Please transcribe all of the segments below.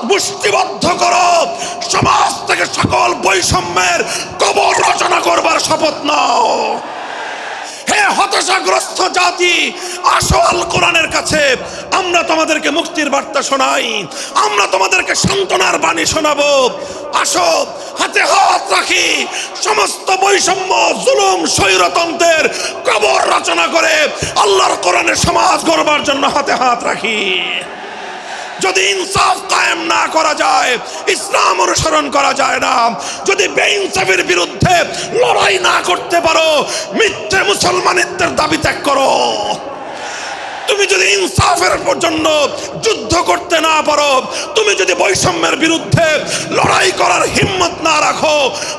মুষ্টিবদ্ধ করো, সমাজ থেকে সকল বৈষম্যের কবর রচনা করবার শপথ নাও। হে হতাশাগ্রস্ত জাতি, আসো আল কোরআনের কাছে, আমরা তোমাদেরকে মুক্তির বার্তা শোনাই, আমরা তোমাদেরকে সান্ত্বনার বাণী শোনাবো। আসো হাতে হাত রাখি, সমস্ত বৈষম্য, জুলুম, স্বৈরতন্ত্রের কবর রচনা করে আল্লাহর কোরআনের সমাজ গড়বার জন্য হাতে হাত রাখি। যদি ইনসাফ কায়েম না করা যায়, ইসলাম অনুসরণ করা যায় না, যদি বেইনসাফের বিরুদ্ধে লড়াই না করতে পারো, মিথ্যে মুসলমানিত্বের দাবি ত্যাগ করো। তুমি যদি ইনসাফের জন্য যুদ্ধ করতে না পারো, তুমি যদি বৈষম্যের বিরুদ্ধে লড়াই করার হিম্মত না রাখো,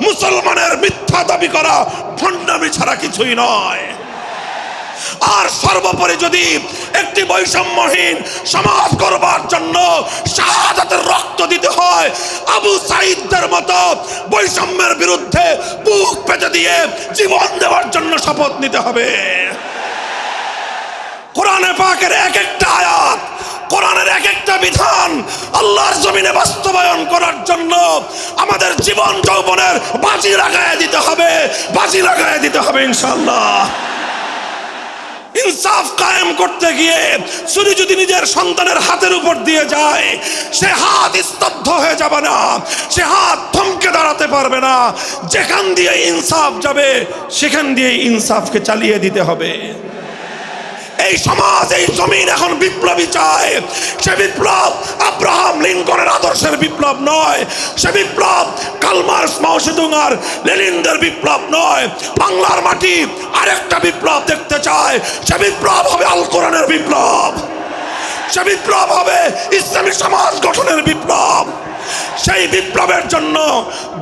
মুসলমানের মিথ্যা দাবি করা ভণ্ডামি ছাড়া কিছুই নয়। আর সর্বোপরি যদি একটি বৈষম্যহীন সমাজ গড়বার জন্য শাহাদাতের রক্ত দিতে হয়, আবু সাঈদদের মতো বৈষম্যের বিরুদ্ধে বুক পেতে দিয়ে জীবন দেওয়ার জন্য শপথ নিতে হবে। কোরআনে পাকের এক একটা আয়াত, কোরআনের এক একটা বিধান আল্লাহর জমিনে বাস্তবায়ন করার জন্য আমাদের জীবন যৌবনের বাজি লাগায় দিতে হবে, বাজি লাগায় দিতে হবে ইনশাআল্লাহ। ইনসাফ কায়েম করতে গিয়ে ছুরি যদি নিজের সন্তানের হাতের উপর দিয়ে যায়, সে হাত স্তব্ধ হয়ে যাবে না, সে হাত থমকে দাঁড়াতে পারবে না। যেখান দিয়ে ইনসাফ যাবে সেখান দিয়ে ইনসাফকে চালিয়ে দিতে হবে। এই সমাজ, এই জমিন এখন বিপ্লবী চায়। সে বিপ্লব আব্রাহাম লিঙ্কনের আদর্শের বিপ্লব নয়, সে বিপ্লব কার্ল মার্কস, মাও সেতুং আর লেনিনদের বিপ্লব নয়। বাংলার মাটি আরেকটা বিপ্লব দেখতে চায়, সে বিপ্লব হবে আল কোরআনের বিপ্লব, সে বিপ্লব হবে ইসলামী সমাজ গঠনের বিপ্লব। সেই বিপ্লবের জন্য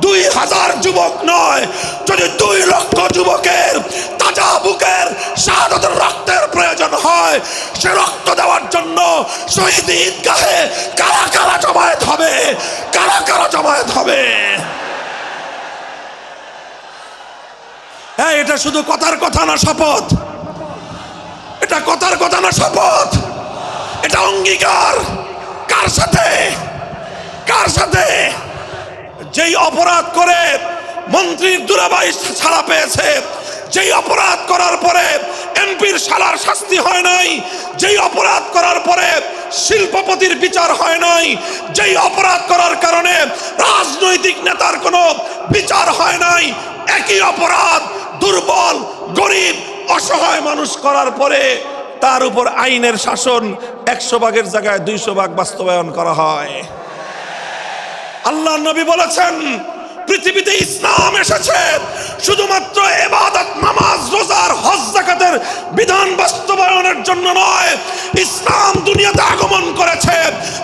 2000 যুবক নয়, যদি 2 লক্ষ যুবকের তাজা বুকের শাহাদাতের রক্তের প্রয়োজন হয়, সে রক্ত দেওয়ার জন্য শহীদ ঈদগাহে কারা কারা জমায়েত হবে, কারা কারা জমায়েত হবে। হ্যাঁ, এটা শুধু কথার কথা না, শপথ। এটা কথার কথা না, শপথ। এটা অঙ্গীকার। কার সাথে? কার সাথে? যেই অপরাধ করে মন্ত্রীর দুলাভাই ছাড়া পেয়েছে, যেই অপরাধ করার পরে এমপির শালার শাস্তি হয় নাই, যেই অপরাধ করার পরে শিল্পপতির বিচার হয় নাই, যেই অপরাধ করার কারণে রাজনৈতিক নেতার কোনো বিচার হয় নাই, একই অপরাধ দুর্বল, গরিব, অসহায় মানুষ করার পরে তার উপর আইনের শাসন 100 ভাগের জায়গায় 200 ভাগ বাস্তবায়ন করা হয়। আল্লাহ নবী বলেছেন, পৃথিবীতে ইসলাম এসেছে শুধুমাত্র ইবাদত, নামাজ, রোজার, হজ, যাকাতের বিধান বাস্তবায়নের জন্য নয়। ইসলাম দুনিয়াতে আগমন করেছে,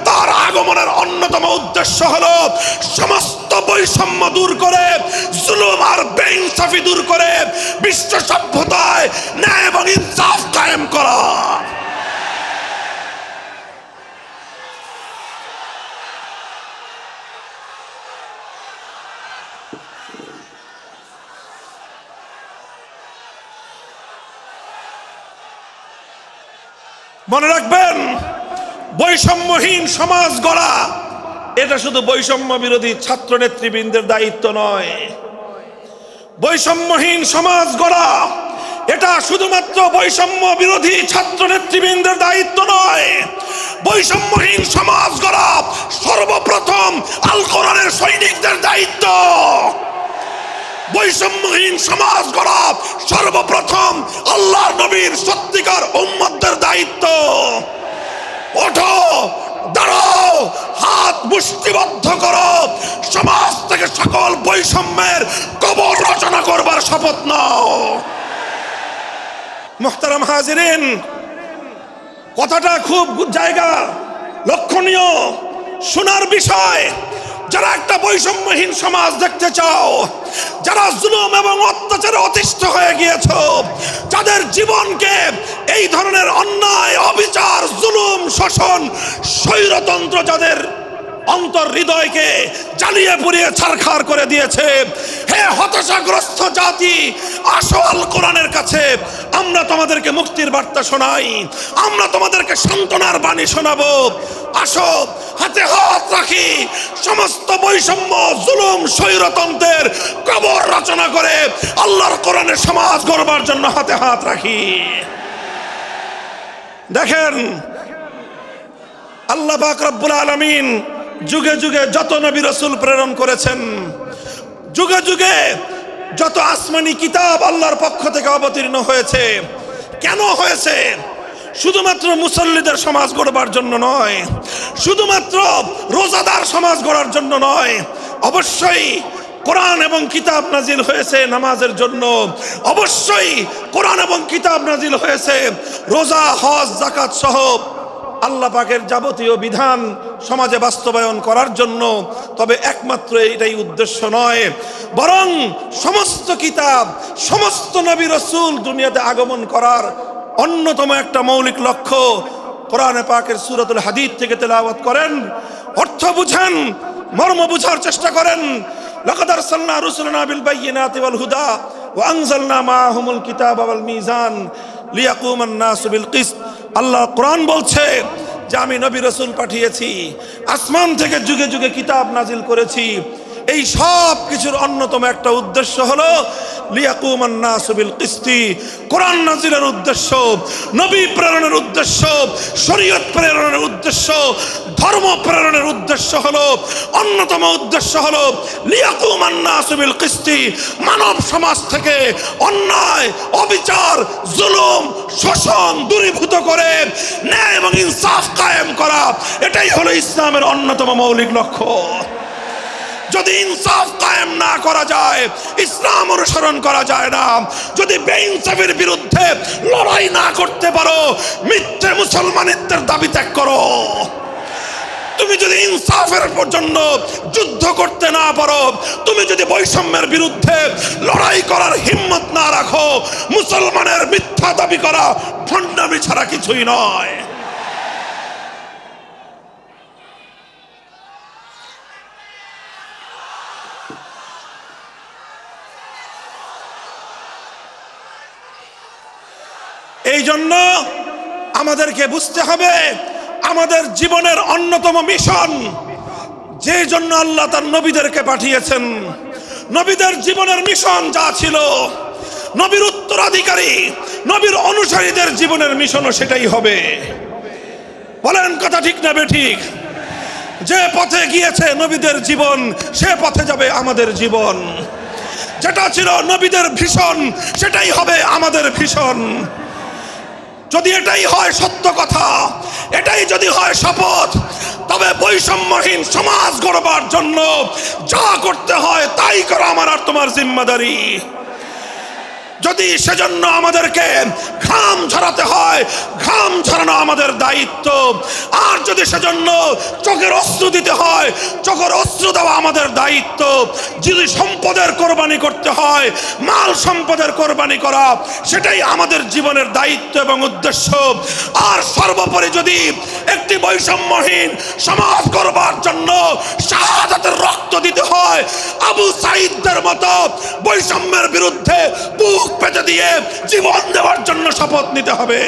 তার আগমনের অন্যতম উদ্দেশ্য হলো সমস্ত বৈষম্য দূর করে, জুলুম আর বেইনসাফি দূর করে বিশ্ব সভ্যতায় ন্যায় এবং ইনসাফ কায়েম করা। মনে রাখবেন, বৈষম্যহীন সমাজ গড়া এটা শুধু বৈষম্য বিরোধী ছাত্র নেতৃবৃন্দের দায়িত্ব নয়। বৈষম্যহীন সমাজ গড়া এটা শুধুমাত্র বৈষম্য বিরোধী ছাত্র নেতৃবৃন্দের দায়িত্ব নয়। বৈষম্যহীন সমাজ গড়া সর্বপ্রথম আল কোরআনের সৈনিকদের দায়িত্ব। বৈষম্যহীন সমাজ গড়া সর্বপ্রথম আল্লাহর নবীর সত্যিকার উম্মতদের দায়িত্ব। ওঠো, দাঁড়াও, হাত মুষ্টিবদ্ধ করো, সমাজ থেকে সকল বৈষম্যের কবর রচনা করবার শপথ নাও। মুহতারাম হাজিরিন, কথাটা খুব জায়গা লক্ষণীয়, শোনার বিষয়। যারা একটা বৈষম্যহীন সমাজ দেখতে চাও, যারা জুলুম এবং অত্যাচারে অতিষ্ঠ হয়ে গিয়েছ, যাদের জীবনকে এই ধরনের অন্যায়, অবিচার, জুলুম, শোষণ, স্বৈরতন্ত্র যাদের অন্তর হৃদয়কে জ্বালিয়ে পুড়িয়ে ছারখার করে দিয়েছে, হে হতাশাগ্রস্ত জাতি, আসো আল কোরআনের কাছে, আমরা তোমাদেরকে মুক্তির বার্তা শোনাই, আমরা তোমাদেরকে সান্ত্বনার বাণী শোনাবো। আসো হাতে হাত রাখি, সমস্ত বৈষম্য, জুলুম, স্বৈরতন্ত্রের কবর রচনা করে আল্লাহর কোরআনের সমাজ গড়বার জন্য হাতে হাত রাখি। দেখেন, আল্লাহ পাক রব্বুল আলামিন যুগে যুগে যত নবী রাসূল প্রেরণ করেছেন, যুগে যুগে যত আসমানি কিতাব আল্লাহর পক্ষ থেকে অবতীর্ণ হয়েছে, কেন হয়েছে? শুধুমাত্র মুসল্লিদের সমাজ গড়বার জন্য নয়, শুধুমাত্র রোজাদার সমাজ গড়ার জন্য নয়, অবশ্যই কোরআন এবং কিতাব নাজিল হয়েছে নামাজের জন্য, অবশ্যই কোরআন এবং কিতাব নাজিল হয়েছে রোজা, হজ, যাকাত সহ আল্লাহ পাকের যাবতীয় বিধান সমাজে বাস্তবায়ন করার জন্য। তবে একমাত্র এটাই উদ্দেশ্য নয়, বরং সমস্ত কিতাব, সমস্ত নবী রাসূল দুনিয়াতে আগমন করার অন্যতম একটা মৌলিক লক্ষ্য। কোরআনে পাকের সূরাতুল হাদীদ থেকে তেলাওয়াত করেন, অর্থ বুঝেন, মর্ম বুঝার চেষ্টা করেন। লাকাদ আরসালনা রুসুলানা বিল বায়িনাতি ওয়াল হুদা ওয়া আনজালনা মাআহুমুল কিতাবা ওয়াল মিজান লিয়াকুমান নাসু বিল কিসত। আল্লাহ কোরআন বলছে যে আমি নবী রাসূল পাঠিয়েছি, আসমান থেকে যুগে যুগে কিতাব নাজিল করেছি। এই সব কিছুর অন্যতম একটা উদ্দেশ্য হলো লিয়াকুমান নাসু বিল কিসতি। কোরআন নাজিলের উদ্দেশ্য, নবী প্রেরণের উদ্দেশ্য, শরীয়ত প্রেরণের উদ্দেশ্য, ধর্ম প্রেরণের উদ্দেশ্য হলো, অন্যতম উদ্দেশ্য হলো লিয়াকুমান নাসু বিল কিসতি। মানব সমাজ থেকে অন্যায়, অবিচার, জুলুম, শোষণ দূরীভূত করে ন্যায় এবং ইনসাফ কায়েম করা, এটাই হলো ইসলামের অন্যতম মৌলিক লক্ষ্য। যদি ইনসাফ কায়েম না করা যায়, ইসলাম অনুসরণ করা যায় না। যদি বেইনসাফের বিরুদ্ধে লড়াই না করতে পারো, মিথ্যে মুসলমানিত্বের দাবি ত্যাগ করো। তুমি যদি ইনসাফের জন্য যুদ্ধ করতে না পারো, তুমি যদি বৈষম্যের বিরুদ্ধে লড়াই করার হিম্মত না রাখো, মুসলমানের মিথ্যা দাবি করা ভণ্ডামি ছাড়া কিছুই নয়। এই জন্য আমাদেরকে বুঝতে হবে, আমাদের জীবনের অন্যতম মিশন, যে জন্য আল্লাহ তার নবীদেরকে পাঠিয়েছেন, নবীদের জীবনের মিশন যা ছিল, নবীর উত্তরাধিকারী, নবীর অনুসারীদের জীবনের মিশনও সেটাই হবে। বলেন কথা ঠিক না বেঠিক? যে পথে গিয়েছে নবীদের জীবন, সে পথে যাবে আমাদের জীবন। যেটা ছিল নবীদের ভীষণ, সেটাই হবে আমাদের ভীষণ। যদি এটাই হয় সত্য কথা, এটাই যদি হয় শপথ, তবে বৈষম্যহীন সমাজ গড়বার জন্য যা করতে হয় তাই করা আমার আর তোমার জিম্মাদারি। যদি সেজন্য আমাদেরকে ঘাম ঝরাতে হয়, ঘাম ঝরানো আমাদের দায়িত্ব। আর যদি সেজন্য চোখের অশ্রু দিতে হয়, চোখের অশ্রু দেওয়া আমাদের দায়িত্ব। যদি সম্পদের কোরবানি করতে হয়, মাল সম্পদের কোরবানি করা, সেটাই আমাদের জীবনের দায়িত্ব এবং উদ্দেশ্য। আর সর্বোপরি যদি একটি বৈষম্যহীন সমাজ গড়বার জন্য শাহাদাতের রক্ত দিতে হয়, আবু সাঈদদের মতো বৈষম্যের বিরুদ্ধে বুক পেতে দিয়ে জীবন দেওয়ার জন্য শপথ নিতে হবে।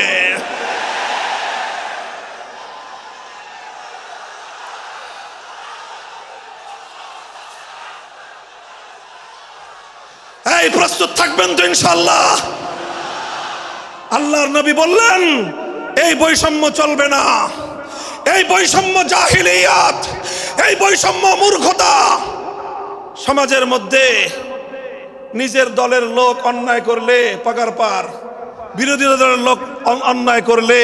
এই প্রস্তুত থাকবেন তো ইনশাআল্লাহ? আল্লাহর নবী বললেন এই বৈষম্য চলবে না, এই বৈষম্য জাহিলিয়াত, এই বৈষম্য মূর্খতা। সমাজের মধ্যে নিজের দলের লোক অন্যায় করলে পাগার পার, বিরোধী দলের লোক অন্যায় করলে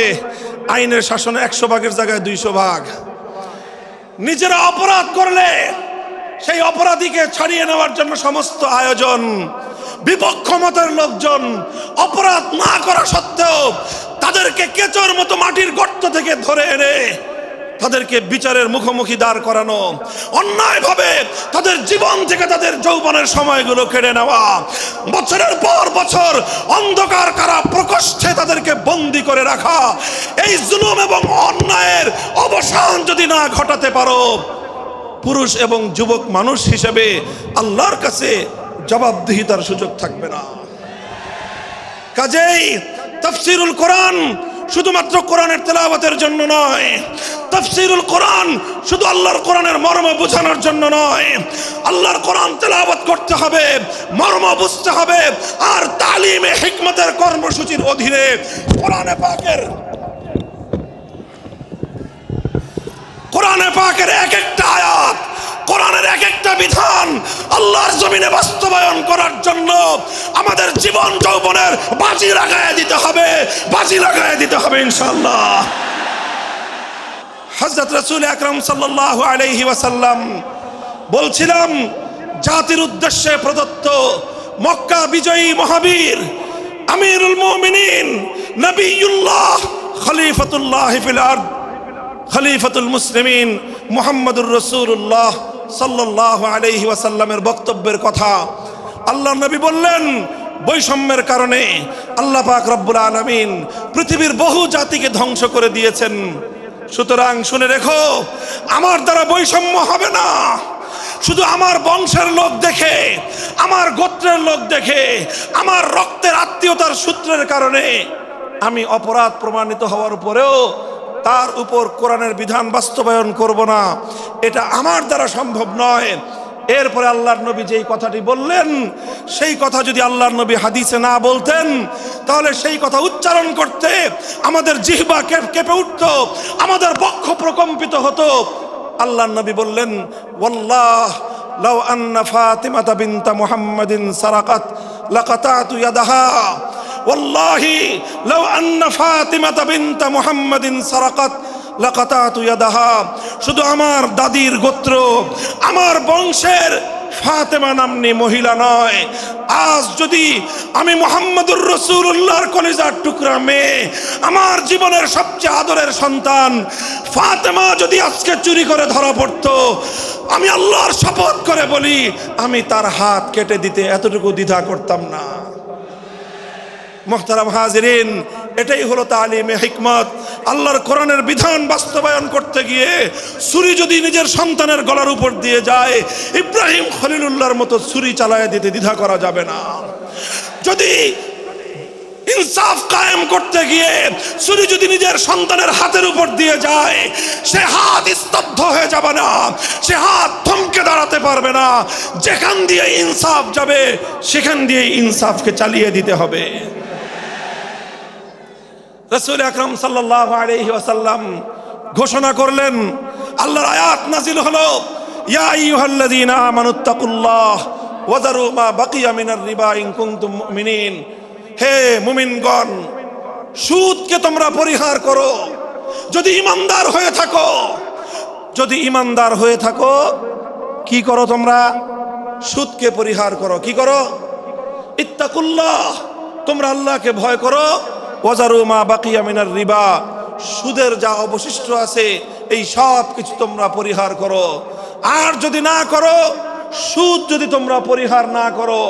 আইনের শাসনে 100 ভাগের জায়গায় 200 ভাগ। নিজেরা অপরাধ করলে সেই অপরাধীকে ছাড়িয়ে নেওয়ার জন্য সমস্ত আয়োজন। বিপক্ষ মতের লোকজন অপরাধ না করা সত্ত্বেও তাদেরকে কেচোর মতো মাটির গর্ত থেকে ধরে এনে তাদেরকে বিচারের মুখোমুখি দাঁড় করানো, অন্যায়ভাবে তাদের জীবন থেকে তাদের যৌবনের সময়গুলো কেড়ে নেওয়া, বছরের পর বছর অন্ধকার কারা প্রকোষ্ঠে তাদেরকে বন্দি করে রাখা। এই জুলুম এবং অন্যায়ের অবসান যদি না ঘটাতে পারো, পুরুষ এবং যুবক মানুষ হিসেবে আল্লাহর কাছে জবাবদিহিতার সুযোগ থাকবে না। কাজেই তাফসীরুল কোরআন শুধুমাত্র কোরআনের তেলাওয়াতের জন্য নয়, তাফসীরুল কোরআন শুধু আল্লাহর কোরআনের মর্ম বোঝানোর জন্য নয়, আল্লাহর কোরআন তেলাওয়াত করতে হবে, মর্ম বুঝতে হবে, আর তালিমে হিকমতের কর্মসূচির অধীনে কোরআনে পাকের এক একটা আয়াত, কোরআনের এক একটা বিধান আল্লাহর জমিনে বাস্তবায়ন করার জন্য আমাদের জীবন যৌবনের বাজি লাগায় দিতে হবে ইনশাআল্লাহ। হযরত রাসূল আকরাম সাল্লাল্লাহু আলাইহি ওয়াসাল্লাম বলছিলাম, জাতির উদ্দেশ্যে প্রদত্ত মক্কা বিজয়ী মহাবীর আমিরুল মুমিনিন নবিয়ুল্লাহ খলিফাতুল্লাহ ফিল আরদ খলিফাতুল মুসলিমিন মুহাম্মদুর রাসূলুল্লাহ সাল্লাল্লাহু আলাইহি ওয়াসাল্লামের বক্তব্যের কথা আল্লাহর নবী বললেন, বৈষম্যের কারণে আল্লাহ পাক রব্বুল আলামিন পৃথিবীর বহু জাতিকে ধ্বংস করে দিয়েছেন। সুতরাং শুনে রেখো, আমার দ্বারা বৈষম্য হবে না। শুধু আমার বংশের লোক দেখে, আমার গোত্রের লোক দেখে, আমার রক্তের আত্মীয়তার সূত্রের কারণে আমি অপরাধ প্রমাণিত হওয়ার পরেও তার উপর কোরআনের বিধান বাস্তবায়ন করব না, এটা আমার দ্বারা সম্ভব নয়। এরপরে আল্লাহর নবী যেই কথাটি বললেন, সেই কথা যদি আল্লাহর নবী হাদিসে না বলতেন, তাহলে সেই কথা উচ্চারণ করতে আমাদের জিহ্বা কেঁপে উঠত, আমাদের বক্ষ প্রকম্পিত হতো। আল্লাহর নবী বললেন, ওয়াল্লাহ লাউ আন্না ফাতিমাতা বিনতা মুহাম্মাদিন সারাকাত লাকাতাতু ইয়াদাহা, ওয়াল্লাহি লাউ আন্না ফাতিমাতা বিনতা মুহাম্মাদিন সারাকাত লাকাতাতু ইয়াদাহা। শুধু আমার দাদির গোত্র, আমার বংশের ফাতেমা নামনি মহিলা নয়, আজ যদি আমি মুহাম্মদুর রাসূলুল্লাহর কলিজার টুকরা মেয়ে, আমার জীবনের সবচেয়ে আদরের সন্তান ফাতেমা যদি আজকে চুরি করে ধরা পড়তো, আমি আল্লাহর শপথ করে বলি, আমি তার হাত কেটে দিতে এতটুকু দ্বিধা করতাম না। মুহতারাম হাজিরিন, এটাই হলো তালিমে হিকমত। আল্লাহর কোরআনের বিধান বাস্তবায়ন করতে গিয়ে ছুরি যদি নিজের সন্তানের গলার উপর দিয়ে যায়, ইব্রাহিম খলিলুল্লাহর মতো ছুরি চালায় দিতে দ্বিধা করা যাবে না। যদি ইনসাফ কায়েম করতে গিয়ে ছুরি যদি নিজের সন্তানের হাতের উপর দিয়ে যায়, সে হাত স্তব্ধ হয়ে যাবে না, সে হাত থমকে দাঁড়াতে পারবে না। যেখান দিয়ে ইনসাফ যাবে সেখান দিয়ে ইনসাফকে চালিয়ে দিতে হবে। রাসূল আকরাম সাল্লাল্লাহু আলাইহি ওয়াসাল্লাম ঘোষণা করলেন, আল্লাহর আয়াত নাজিল হলো, ইয়া আইয়ুহাল্লাযীনা আমানুত্তাকুল্লাহ ওয়া যারু মা বাকিয়া মিনার রিবা ইন কুনতুম মুমিনিন। হে মুমিনগণ, সুদকে তোমরা পরিহার করো যদি ঈমানদার হয়ে থাকো। যদি ঈমানদার হয়ে থাকো, কি করো তোমরা? সুদকে পরিহার করো। কি করো? ইত্তাকুল্লাহ, তোমরা আল্লাহকে ভয় করো। ওয়াজারু মা বাকিয়া মিনার রিবা, সুদের যা অবশিষ্ট আছে এই সব কিছু তোমরা পরিহার করো। আর যদি না করো, সুদ যদি তোমরা পরিহার না করো,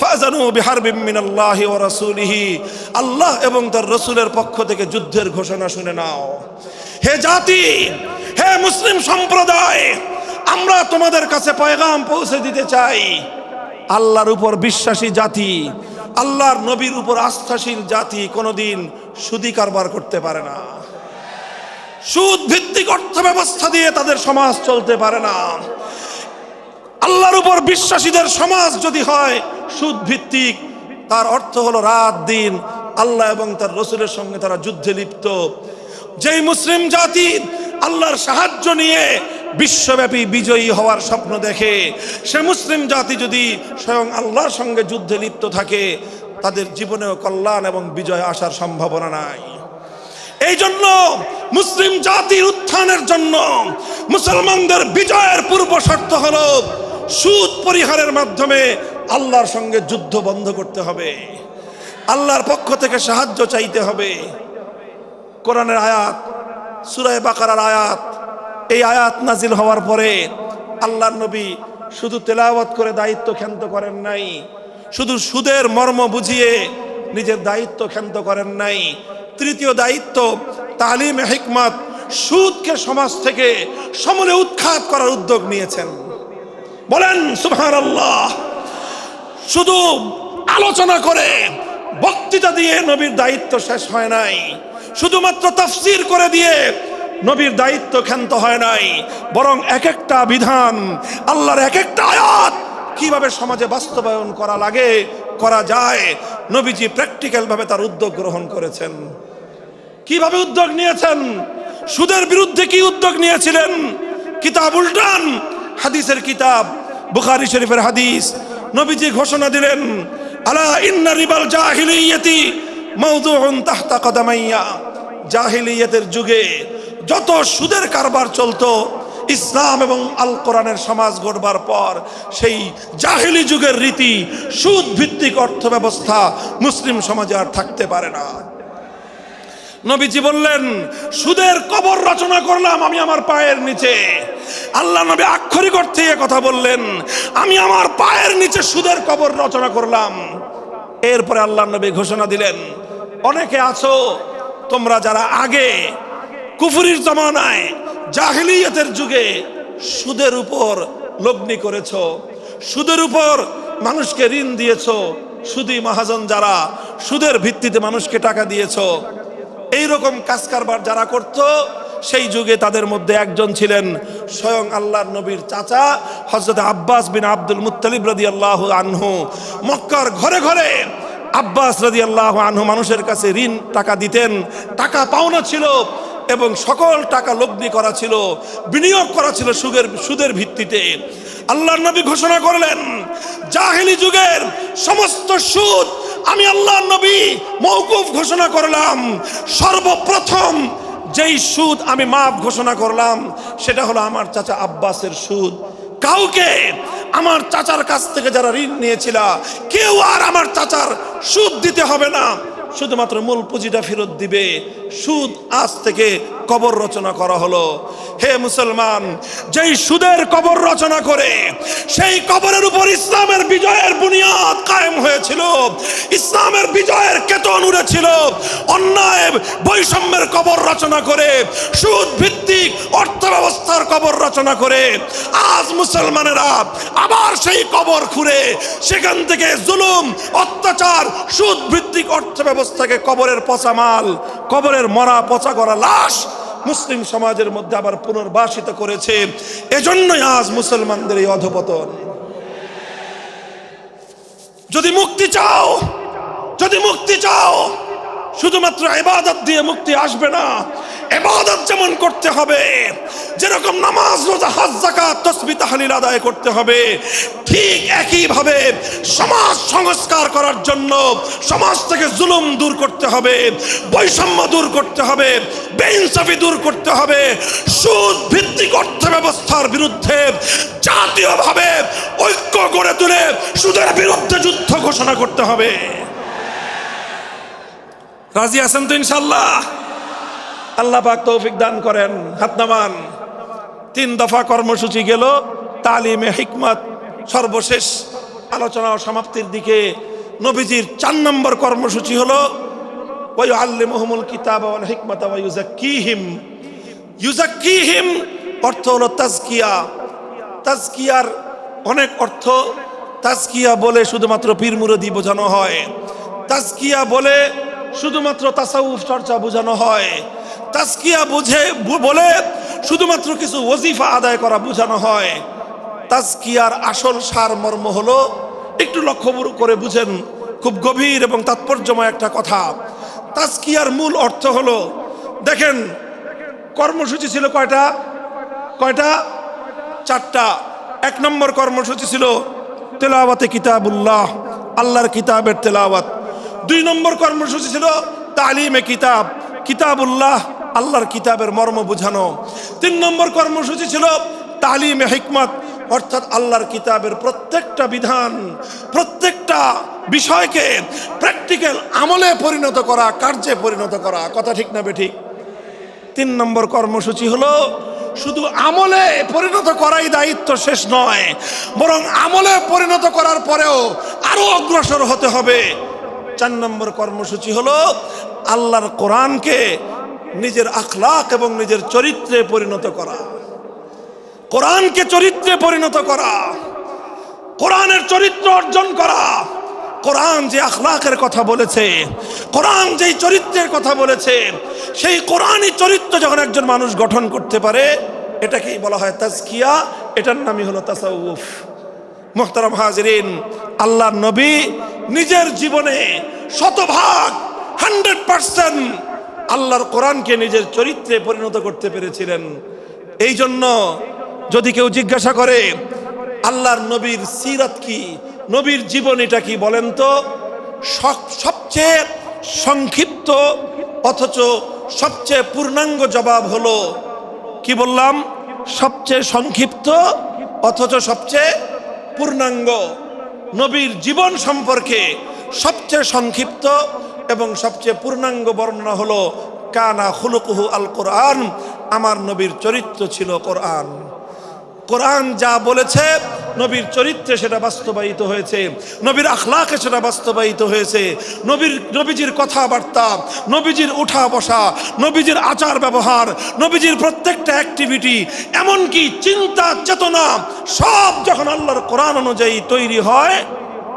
ফাজানু বিহারবিম মিনাল্লাহি ওয়া রাসূলিহি, আল্লাহ এবং তার রাসূলের পক্ষ থেকে যুদ্ধের ঘোষণা শুনে নাও। হে জাতি, হে মুসলিম সম্প্রদায়, আমরা তোমাদের কাছে পয়গাম পৌঁছে দিতে চাই, আল্লাহর উপর বিশ্বাসী জাতি, আল্লাহর নবীর উপর আস্থাশীল জাতি কোনোদিন সুদি কারবার করতে পারে না। সুদ ভিত্তিক অর্থ ব্যবস্থা দিয়ে তাদের সমাজ চলতে পারে না। আল্লাহর উপর বিশ্বাসীদের সমাজ যদি হয় সুদ ভিত্তিক, তার অর্থ হলো রাত দিন আল্লাহ এবং তার রাসূলের সঙ্গে তারা যুদ্ধে লিপ্ত। যেই মুসলিম জাতি আল্লাহর সাহায্য নিয়ে বিশ্বব্যাপী বিজয়ী হওয়ার স্বপ্ন দেখে, সে মুসলিম জাতি যদি স্বয়ং আল্লাহর সঙ্গে যুদ্ধে লিপ্ত থাকে, তাদের জীবনেও কল্যাণ এবং বিজয় আসার সম্ভাবনা নাই। এই জন্য মুসলিম জাতির উত্থানের জন্য, মুসলমানদের বিজয়ের পূর্ব শর্ত হলো সুদ পরিহারের মাধ্যমে আল্লাহর সঙ্গে যুদ্ধ বন্ধ করতে হবে, আল্লাহর পক্ষ থেকে সাহায্য চাইতে হবে। কোরআনের আয়াত, সূরা বাকারার আয়াত, এই আয়াত নাজিল হওয়ার পরে আল্লাহর নবী শুধু তেলাওয়াত করে দায়িত্ব ক্ষান্ত করেন নাই, শুধু সুদের মর্ম বুঝিয়ে নিজের দায়িত্ব ক্ষান্ত করেন নাই। তৃতীয় দায়িত্ব তালিমে হিকমত, সুদকে সমাজ থেকে সমূলে উৎখাত করার উদ্যোগ নিয়েছেন। বলেন সুবহানাল্লাহ। শুধু আলোচনা করে, বক্তৃতা দিয়ে নবীর দায়িত্ব শেষ হয় নাই, শুধুমাত্র তাফসীর করে দিয়ে নবীর দায়িত্ব ক্ষান্ত হয় নাই, বরং এক একটা বিধান, আল্লাহর এক একটা আয়াত কিভাবে সমাজে বাস্তবায়ন করা লাগে, করা যায়, নবীজি প্র্যাকটিক্যাল ভাবে তার উদ্যোগ গ্রহণ করেছেন। কিভাবে উদ্যোগ নিয়েছেন? সুদের বিরুদ্ধে কি উদ্যোগ নিয়েছিলেন? কিতাব উল্টান, হাদিসের কিতাব, বুখারী শরীফের হাদিস, নবীজি ঘোষণা দিলেন, আলা ইন্না রিবাল জাহিলিয়াতি মাওদুউন তাহতা কদামাইয়া। জাহিলিয়াতের যুগে যত সুদের কারবার চলতো, ইসলাম এবং আল কোরআনের সমাজ গড়বার পর সেই জাহিলি যুগের রীতি, সুদ ভিত্তিক অর্থ ব্যবস্থা মুসলিম সমাজে আর থাকতে পারে না। নবীজি বললেন, সুদের কবর রচনা করলাম আমি আমার পায়ের নিচে। আল্লাহ নবী আক্ষরিক অর্থে কথা বললেন, আমি আমার পায়ের নিচে সুদের কবর রচনা করলাম। এরপরে আল্লাহ নবী ঘোষণা দিলেন, অনেকে আছো তোমরা যারা আগে কুফরির জমানায় জাহিলিয়াতের যুগে সুদের উপর লগ্নি করেছো, সুদের উপর মানুষকে ঋণ দিয়েছো, সুদী মহাজন যারা সুদের ভিত্তিতে মানুষকে টাকা দিয়েছো, এইরকম কাজ কারবার যারা করত, সেই যুগে তাদের মধ্যে একজন ছিলেন স্বয়ং আল্লাহর নবীর চাচা হযরত আব্বাস বিন আব্দুল মুত্তালিব রাদিয়াল্লাহু আনহু। মক্কার ঘরে ঘরে আব্বাস রাদিয়াল্লাহু আনহু মানুষের কাছে ঋণ টাকা দিতেন, টাকা পাওনা ছিল এবং সকল টাকা লগ্নি করা ছিল, বিনিয়োগ করা ছিল সুদের ভিত্তিতে। আল্লাহর নবী ঘোষণা করলেন, জাহেলি যুগের সমস্ত সুদ আমি আল্লাহর নবী মওকুফ ঘোষণা করলাম। সর্বপ্রথম যেই সুদ আমি মাফ ঘোষণা করলাম সেটা হলো আমার চাচা আব্বাসের সুদ। কাউকে আমার চাচার কাছ থেকে যারা ঋণ নিয়েছিল, কেউ আর আমার চাচার সুদ দিতে হবে না, শুধুমাত্র মূল পুঁজিটা ফেরত দিবে। সুদ আজ থেকে কবর রচনা করা হলো। হে মুসলমান, যেই সুদের কবর রচনা করে সেই কবরের উপর ইসলামের বিজয়ের বুনিয়াদ কায়েম হয়েছিল, ইসলামের বিজয়ের কেতন উড়েছিল। অন্যায় বৈষম্যের কবর রচনা করে, সুদ ভিত্তিক অর্থ ব্যবস্থার কবর রচনা করে আজ মুসলমানেরা আবার সেই কবর খুঁড়ে সেখান থেকে জুলুম, অত্যাচার, সুদ ভিত্তিক অর্থ ব্যবস্থাকে কবরের পচা মাল, কবরের মরা পচা করা লাশ মুসলিম সমাজের মধ্যে আবার পুনর্বাসিত করেছে। এজন্যই আজ মুসলমানদের এই অধপতন। যদি মুক্তি চাও, যদি মুক্তি চাও, শুধুমাত্র ইবাদত দিয়ে মুক্তি আসবে না। ইবাদত যেমন করতে হবে, যেরকম নামাজ, রোজা, হজ, যাকাত, তাসবিহ, তাহলিল আদায় করতে হবে, ঠিক একই ভাবে সমাজ সংস্কার করার জন্য সমাজ থেকে জুলুম দূর করতে হবে, বৈষম্য দূর করতে হবে, বেইনসাফি দূর করতে হবে, সুদ ভিত্তিক অর্থ ব্যবস্থার বিরুদ্ধে জাতীয়ভাবে ঐক্য গড়ে তুলে সুদের বিরুদ্ধে যুদ্ধ ঘোষণা করতে হবে। রাজি আছেন তো ইনশাআল্লাহ? আল্লাহ পাক তৌফিক দান করেন। হাত নামান। 3 দফা কর্মসূচি গেল, তালিমে হিকমত সর্বশেষ আলোচনা ও সমাপ্তির দিকে। নবীজির 4 নম্বর কর্মসূচি হলো ওয়া ইউআল্লিমুহুমুল কিতাবা ওয়াল হিকমাতা ওয়া ইউযাক্কিহিম। ইউযাক্কিহিম অর্থ হলো তাজকিয়া। তাজকিয়ার অনেক অর্থ। তাজকিয়া বলে শুধুমাত্র পীর মুরিদি বোঝানো হয়, তাজকিয়া বলে শুধুমাত্র তাসাউফ চর্চা বোঝানো হয়, তাজকিয়া বলে শুধুমাত্র কিছু ওজিফা আদায় করা বোঝানো হয়। তাজকিয়ার আসল সারমর্ম হলো, একটু লক্ষ্য করে বুঝেন, খুব গভীর এবং তাৎপর্যময় একটা কথা। তাজকিয়ার মূল অর্থ হলো, দেখেন কর্মসূচি ছিল কয়টা? 4টা। 1 নম্বর কর্মসূচি ছিল তেলাওয়াতে কিতাবুল্লাহ, আল্লাহর কিতাবের তেলাওয়াত। 2 নম্বর কর্মসূচি ছিল তালিমে কিতাব, কিতাবুল্লাহ, আল্লাহর কিতাবের মর্ম বোঝানো। 3 নম্বর কর্মসূচি ছিল তালিমে হিকমত, অর্থাৎ আল্লাহর কিতাবের প্রত্যেকটা বিধান, প্রত্যেকটা বিষয়কে প্র্যাকটিক্যাল আমলে পরিণত করা, কার্যে পরিণত করা। কথা ঠিক না বেঠিক? 3 নম্বর কর্মসূচি হলো শুধু আমলে পরিণত করাই দায়িত্ব শেষ নয়, বরং আমলে পরিণত করার পরেও আরো অগ্রসর হতে হবে। 4 নম্বর কর্মসূচি হলো আল্লাহর কোরআনকে নিজের আখলাক এবং নিজের চরিত্রে পরিণত করা। কোরআনকে চরিত্রে পরিণত করা, কোরআনের চরিত্র অর্জন করা। কোরআন যে আখলাকের কথা বলেছে, কোরআন যেই চরিত্রের কথা বলেছে, সেই কোরআনই চরিত্র যখন একজন মানুষ গঠন করতে পারে, এটাকেই বলা হয় তাজকিয়া, এটার নামই হলো তাসাউফ। মুহতারাম হাজিরিন, আল্লাহর নবী নিজের জীবনে 100% আল্লাহর কোরআনকে নিজের চরিত্রে পরিণত করতে পেরেছিলেন। এই জন্য যদি কেউ জিজ্ঞাসা করে আল্লাহর নবীর সিরাত কি, নবীর জীবনীটা কি বলেন তো, সবচেয়ে সংক্ষিপ্ত অথচ সবচেয়ে পূর্ণাঙ্গ জবাব হলো, কি বললাম, সবচেয়ে সংক্ষিপ্ত অথচ সবচেয়ে পূর্ণাঙ্গ। নবীর জীবন সম্পর্কে সবচেয়ে সংক্ষিপ্ত এবং সবচেয়ে পূর্ণাঙ্গ বর্ণনা হলো কানা খুলুকুহু আল কোরআন, আমার নবীর চরিত্র ছিল কোরআন। কোরআন যা বলেছে নবীর চরিত্রে সেটা বাস্তবায়িত হয়েছে, নবীর আখলাকে সেটা বাস্তবায়িত হয়েছে। নবীজির কথাবার্তা, নবীজির উঠা বসা, নবীজির আচার ব্যবহার, নবীজির প্রত্যেকটা অ্যাক্টিভিটি, এমনকি চিন্তা চেতনা সব যখন আল্লাহর কোরআন অনুযায়ী তৈরি হয়,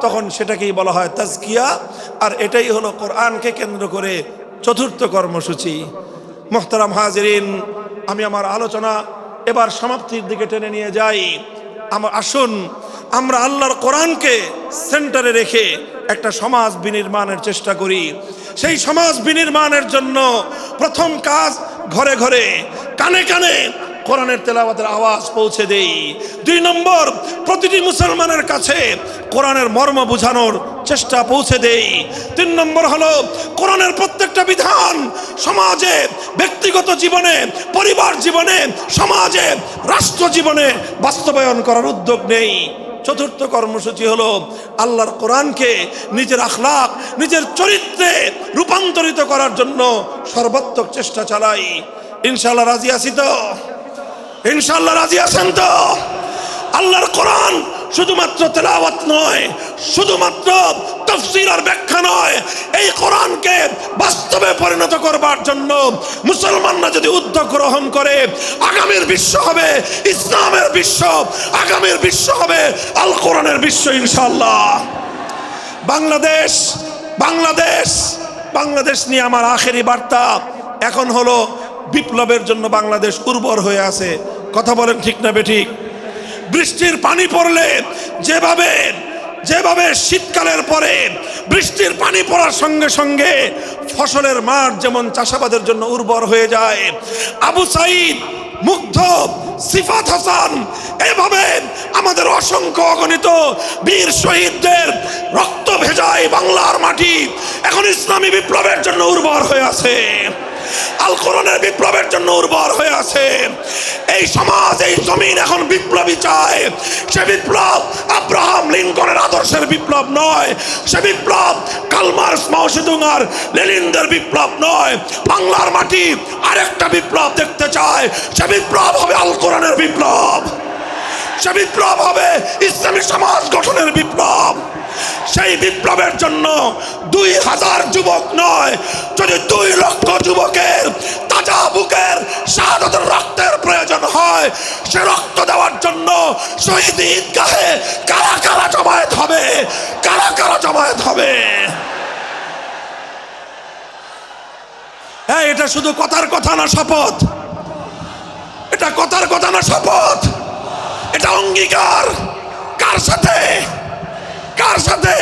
তখন সেটাকেই বলা হয় তাজকিয়া। আর এটাই হলো কোরআনকে কেন্দ্র করে চতুর্থ কর্মসূচি। মুহতারাম হাজিরিন, আমি আমার আলোচনা এবার সমাপ্তির দিকে টেনে নিয়ে যাই। আসুন আমরা আল্লাহর কোরআনকে সেন্টারে রেখে একটা সমাজ বিনির্মাণের চেষ্টা করি। সেই সমাজ বিনির্মাণের জন্য প্রথম কাজ, ঘরে ঘরে কানে কানে কোরআনের তেলাওয়াতের আওয়াজ পৌঁছে দেই। 2 নম্বর, প্রতিটি মুসলমানের কাছে কোরআনের মর্ম বোঝানোর চেষ্টা পৌঁছে দেই। 3 নম্বর হলো কোরআনের প্রত্যেকটা বিধান সমাজে, ব্যক্তিগত জীবনে, পরিবার জীবনে, সমাজে, রাষ্ট্র জীবনে বাস্তবায়ন করার উদ্যোগ নেই। চতুর্থ কর্মসূচি হলো আল্লাহর কোরআনকে নিজের আখলাক, নিজের চরিত্রে রূপান্তরিত করার জন্য সর্বাত্মক চেষ্টা চালাই। ইনশাআল্লাহ রাজি আছি তো? ইনশাআল্লাহ রাজি আছেন তো? আল্লাহর কোরআন শুধুমাত্র তেলাওয়াত নয়, শুধুমাত্র তাফসীর আর ব্যাখ্যা নয়, এই কোরআনকে বাস্তবে পরিণত করবার জন্য মুসলমানরা যদি উদ্যোগ গ্রহণ করে, আগামীর বিশ্ব হবে ইসলামের বিশ্ব, আগামীর বিশ্ব হবে আল কোরআনের বিশ্ব ইনশাআল্লাহ। বাংলাদেশ বাংলাদেশ বাংলাদেশ নিয়ে আমার আখেরি বার্তা এখন হলো, বিপ্লবের জন্য বাংলাদেশ উর্বর হয়ে আছে। কথা বলেন ঠিক না বেঠিক? বৃষ্টির পানি পড়লে যেভাবে শীতকালের পরে বৃষ্টির পানি পড়ার সঙ্গে সঙ্গে ফসলের মাঠ যেমন চাষাবাদের জন্য উর্বর হয়ে যায়, আবু সাইদ, মুগ্ধ, সিফাত হাসান, এভাবে আমাদের অসংখ্য অগণিত বীর শহীদদের রক্ত ভেজায় বাংলার মাটি এখন ইসলামী বিপ্লবের জন্য উর্বর হয়ে আছে, আল কোরআনের বিপ্লবের জন্য উর্বর হয়ে আছে। এই সমাজ, এই জমিন এখন বিপ্লবী চায়। সে বিপ্লব আব্রাহাম লিঙ্কনের আদর্শের বিপ্লব নয়, সে বিপ্লব কার্ল মার্কস, মাও সেতুং আর লেনিনদের বিপ্লব নয়। বাংলার মাটি আরেকটা বিপ্লব দেখতে চায়, সে বিপ্লব হবে আল কোরআনের বিপ্লব, সে বিপ্লব হবে ইসলামী সমাজ গঠনের বিপ্লব। সেই বিপ্লবের জন্য 2000 যুবক নয়, যদি 2 লক্ষ যুবকের তাজা বুকের শাহাদাতের রক্তের প্রয়োজন হয়, সে রক্ত দেওয়ার জন্য শহীদ ঈদগাহে কারা কারা জমায়েত হবে, কারা কারা জমায়েত হবে। হ্যাঁ, এটা শুধু কথার কথা না, শপথ। এটা কথার কথা না, শপথ। এটা অঙ্গীকার। কার সাথে? কার সাথে?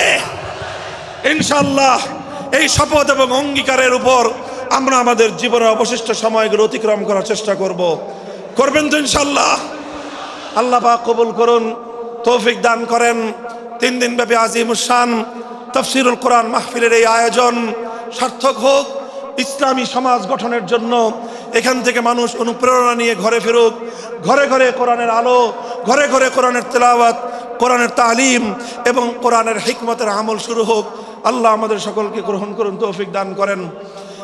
ইনশাআল্লাহ এই শপথ এবং অঙ্গীকারের উপর আমরা আমাদের জীবনের অবশিষ্ট সময়গুলো অতিক্রম করার চেষ্টা করব। করবেন তো ইনশাআল্লাহ? আল্লাহ পাক কবুল করুন, তৌফিক দান করেন। 3 দিন ব্যাপী আজিমুস শান তাফসীরুল কোরআন মাহফিলের এই আয়োজন সার্থক হোক, ইসলামী সমাজ গঠনের জন্য এখান থেকে মানুষ অনুপ্রেরণা নিয়ে ঘরে ফেরুক, ঘরে ঘরে কোরআনের আলো, ঘরে ঘরে কোরআনের তেলাওয়াত, কোরআনের তালিম এবং কোরআনের হিকমতের আমল শুরু হোক। আল্লাহ আমাদের সকলকে গ্রহণ করুন, তৌফিক দান করেন।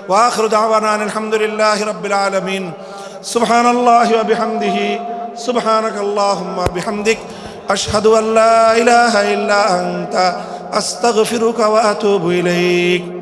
ওয়া আখিরু দাওয়ানা আলহামদুলিল্লাহি রাব্বিল আলামিন। সুবহানাল্লাহি ওয়া বিহামদিহি, সুবহানাকাল্লাহুম্মা বিহামদিক, আশহাদু আল্লা ইলাহা ইল্লা আনতা, আস্তাগফিরুকা ওয়া আতুবু ইলাইক।